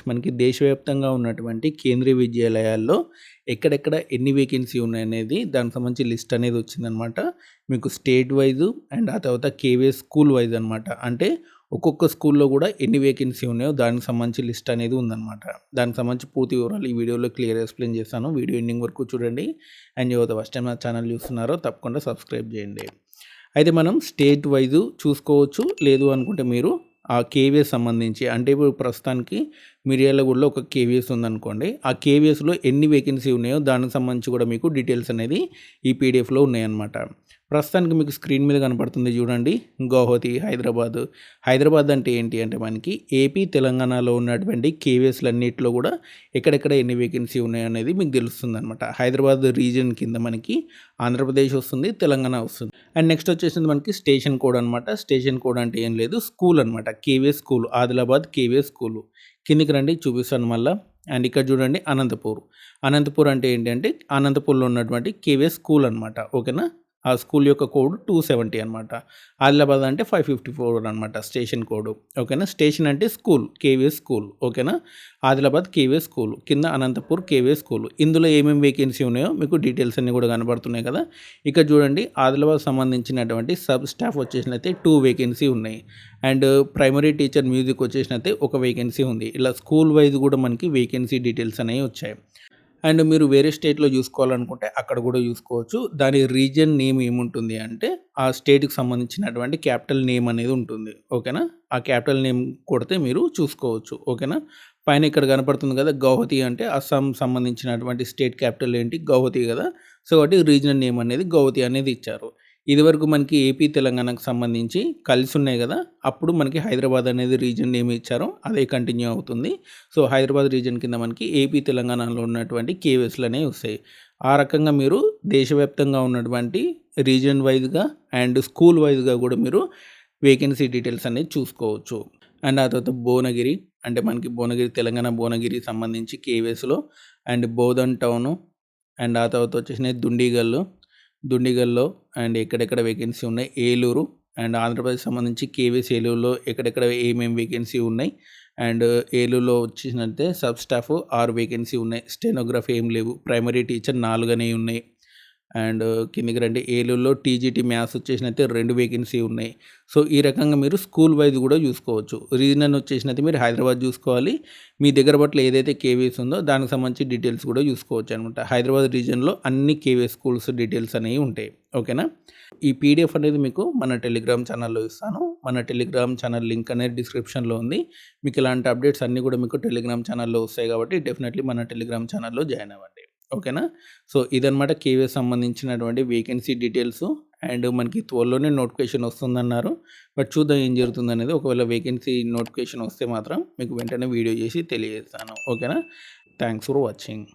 మనకి దేశవ్యాప్తంగా ఉన్నటువంటి కేంద్రీయ విద్యాలయాల్లో ఎక్కడెక్కడ ఎన్ని వేకెన్సీ ఉన్నాయనేది దానికి సంబంధించి లిస్ట్ అనేది వచ్చిందనమాట. మీకు స్టేట్ వైజు అండ్ ఆ తర్వాత కేవీఎస్ స్కూల్ వైజ్ అనమాట. అంటే ఒక్కొక్క స్కూల్లో కూడా ఎన్ని వేకెన్సీ ఉన్నాయో దానికి సంబంధించి లిస్ట్ అనేది ఉందన్నమాట. దానికి సంబంధించి పూర్తి వివరాలు ఈ వీడియోలో క్లియర్ ఎక్స్ప్లెయిన్ చేస్తాను. వీడియో ఎండింగ్ వరకు చూడండి. అండ్ ఎవరైతే ఫస్ట్ టైం నా ఛానల్ చూస్తున్నారో తప్పకుండా సబ్స్క్రైబ్ చేయండి. అయితే మనం స్టేట్ వైజు చూసుకోవచ్చు. లేదు అనుకుంటే మీరు ఆ కేవీఎస్ సంబంధించి అంటే ఇప్పుడు ప్రస్తుతానికి మిర్యాలగూడలో ఒక కేవీఎస్ ఉందనుకోండి. ఆ కేవీఎస్లో ఎన్ని వేకెన్సీ ఉన్నాయో దానికి సంబంధించి కూడా మీకు డీటెయిల్స్ అనేది ఈ పీడిఎఫ్లో ఉన్నాయన్నమాట. ప్రస్తుతానికి మీకు స్క్రీన్ మీద కనపడుతుంది చూడండి, గౌహతి హైదరాబాద్. హైదరాబాద్ అంటే ఏంటి అంటే మనకి ఏపీ తెలంగాణలో ఉన్నటువంటి కేవీఎస్లన్నింటిలో కూడా ఎక్కడెక్కడ ఎన్ని వేకెన్సీ ఉన్నాయో అనేది మీకు తెలుస్తుంది అనమాట. హైదరాబాద్ రీజియన్ కింద మనకి ఆంధ్రప్రదేశ్ వస్తుంది, తెలంగాణ వస్తుంది. అండ్ నెక్స్ట్ వచ్చేసింది మనకి స్టేషన్ కోడ్ అనమాట. స్టేషన్ కోడ్ అంటే ఏం లేదు, స్కూల్ అనమాట. KVS school, Adilabad KVS school. కిందికి రండి చూపిస్తాను మళ్ళీ. అండ్ ఇక్కడ చూడండి అనంతపూర్. అనంతపూర్ అంటే ఏంటి అంటే అనంతపూర్లో ఉన్నటువంటి కేవీఎస్ స్కూల్ అనమాట. ఓకేనా. ఆ స్కూల్ యొక్క కోడ్ 270 అనమాట. ఆదిలాబాద్ అంటే 554 అనమాట స్టేషన్ కోడ్. ఓకేనా. స్టేషన్ అంటే స్కూల్, కేవీఎస్ స్కూల్. ఓకేనా. ఆదిలాబాద్ కేవీఎస్ స్కూల్ కింద అనంతపూర్ కేవీఎస్ స్కూల్. ఇందులో ఏమేమి వేకెన్సీ ఉన్నాయో మీకు డీటెయిల్స్ అన్నీ కూడా కనబడుతున్నాయి కదా. ఇక్కడ చూడండి ఆదిలాబాద్ సంబంధించినటువంటి సబ్ స్టాఫ్ వచ్చేసినైతే 2 వేకెన్సీ ఉన్నాయి. అండ్ ప్రైమరీ టీచర్ మ్యూజిక్ వచ్చేసినైతే ఒక వేకెన్సీ ఉంది. ఇలా స్కూల్ వైజ్ కూడా మనకి వేకెన్సీ డీటెయిల్స్ అనేవి వచ్చాయి. అండ్ మీరు వేరే స్టేట్లో చూసుకోవాలనుకుంటే అక్కడ కూడా చూసుకోవచ్చు. దాని రీజియన్ నేమ్ ఏముంటుంది అంటే ఆ స్టేట్కి సంబంధించినటువంటి క్యాపిటల్ నేమ్ అనేది ఉంటుంది. ఓకేనా. ఆ క్యాపిటల్ నేమ్ కొడితే మీరు చూసుకోవచ్చు. ఓకేనా. పైన ఇక్కడ కనపడుతుంది కదా గౌహతి అంటే అస్సాం సంబంధించినటువంటి స్టేట్ క్యాపిటల్ ఏంటి గౌహతి కదా. సో కాబట్టి రీజనల్ నేమ్ అనేది గౌహతి అనేది ఇచ్చారు. ఇదివరకు మనకి ఏపీ తెలంగాణకు సంబంధించి కలిసి ఉన్నాయి కదా, అప్పుడు మనకి హైదరాబాద్ అనేది రీజన్ నేమ్ ఇచ్చారు, అదే కంటిన్యూ అవుతుంది. సో హైదరాబాద్ రీజన్ కింద మనకి ఏపీ తెలంగాణలో ఉన్నటువంటి కేవీఎస్లు అనేవి వస్తాయి. ఆ రకంగా మీరు దేశవ్యాప్తంగా ఉన్నటువంటి రీజన్ వైజ్గా అండ్ స్కూల్ వైజ్గా కూడా మీరు వేకెన్సీ డీటెయిల్స్ అనేది చూసుకోవచ్చు. అండ్ ఆ తర్వాత భువనగిరి అంటే మనకి భువనగిరి తెలంగాణ భువనగిరి సంబంధించి కేవీఎస్లో అండ్ బోధన్ టౌను అండ్ ఆ తర్వాత వచ్చేసి దుండిగల్లో అండ్ ఎక్కడెక్కడ వేకెన్సీ ఉన్నాయి. ఏలూరు అండ్ ఆంధ్రప్రదేశ్ సంబంధించి కేవీఎస్ ఏలూరులో ఎక్కడెక్కడ ఏమేమి వేకెన్సీ ఉన్నాయి. అండ్ ఏలూరులో వచ్చేసినట్టే సబ్ స్టాఫ్ 6 వేకెన్సీ ఉన్నాయి. స్టెనోగ్రఫీ ఏం లేవు. ప్రైమరీ టీచర్ 4 అనేవి ఉన్నాయి. అండ్ కిందికి రండి ఏలూరులో టీజీటీ మ్యాథ్స్ వచ్చేసినైతే 2 వేకెన్సీ ఉన్నాయి. సో ఈ రకంగా మీరు స్కూల్ వైజ్ కూడా చూసుకోవచ్చు. రీజనల్ వచ్చేసినైతే మీరు హైదరాబాద్ చూసుకోవాలి. మీ దగ్గర పట్ల ఏదైతే కేవీఎస్ ఉందో దానికి సంబంధించి డీటెయిల్స్ కూడా చూసుకోవచ్చు అనమాట. హైదరాబాద్ రీజన్లో అన్ని కేవీఎస్ స్కూల్స్ డీటెయిల్స్ అనేవి ఉంటాయి. ఓకేనా. ఈ పీడిఎఫ్ అనేది మీకు మన టెలిగ్రామ్ ఛానల్లో ఇస్తాను. మన టెలిగ్రామ్ ఛానల్ లింక్ అనేది డిస్క్రిప్షన్లో ఉంది. మీకు ఇలాంటి అప్డేట్స్ అన్నీ కూడా మీకు టెలిగ్రామ్ ఛానల్లో వస్తాయి కాబట్టి డెఫినెట్లీ మన టెలిగ్రామ్ ఛానల్లో జాయిన్ అవ్వండి. ఓకేనా. సో ఇదనమాట కేవీఎస్ సంబంధించినటువంటి వేకెన్సీ డీటెయిల్స్. అండ్ మనకి త్వరలోనే నోటిఫికేషన్ వస్తుందన్నారు. బట్ చూద్దాం ఏం జరుగుతుందనేది. ఒకవేళ వేకెన్సీ నోటిఫికేషన్ వస్తే మాత్రం మీకు వెంటనే వీడియో చేసి తెలియజేస్తాను. ఓకేనా. Thanks for watching.